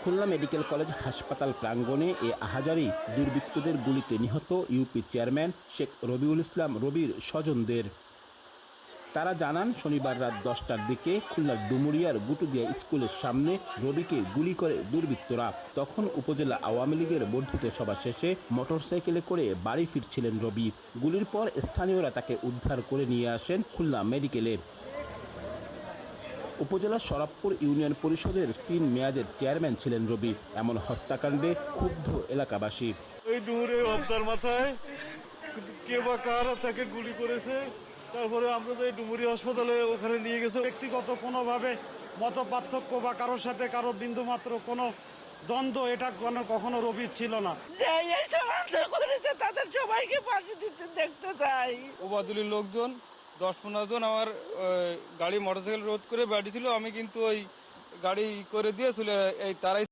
Khulna medical college হাসপাতাল প্রাঙ্গণে এ আহাজারি দুর্বৃত্তদের গুলিতে নিহত ইউপি চেয়ারম্যান শেখ রবিউল ইসলাম রবির স্বজনদের। তারা জানান, শনিবার রাত 10টার দিকে খুলনার ডুমুরিয়ার গুটুদিয়া স্কুলের সামনে রবিকে গুলি করে দুর্বৃত্তরা। তখন উপজেলা আওয়ামী লীগের বর্ধিত সভা শেষে মোটরসাইকেলে করে বাড়ি ফিরছিলেন রবি। গুলির পর স্থানীয়রা তাকে উদ্ধার করে নিয়ে আসেন খুলনা মেডিকেলে। উপজেলার শরাবপুর ইউনিয়ন পরিষদের 3 মেয়াদের চেয়ারম্যান ছিলেন রবি। এমন হত্যাকাণ্ডে ক্ষুব্ধ এলাকাবাসী। ওই ডুমুরে হত্যার মাথায় কে বা কারা তাকে গুলি করেছে, তারপরে আমরা যে ডুমুরি হাসপাতালে ওখানে নিয়ে গেছে। ব্যক্তিগত কোনোভাবে মত পার্থক্য বা কারোর সাথে কারো বিন্দু মাত্র কোনো দ্বন্দ্ব এটা কখনো রবির ছিল না। যে এইসব আন্দোলন করেছে তাদের সবাইকে ফাঁসি দিতে দেখতে চাই। ওবাদুলের লোকজন 10-15 জন আমার গাড়ি মোটরসাইকেল রোধ করে বাড়ি ছিল। আমি কিন্তু ওই গাড়ি করে দিয়ে চলে এই তারাই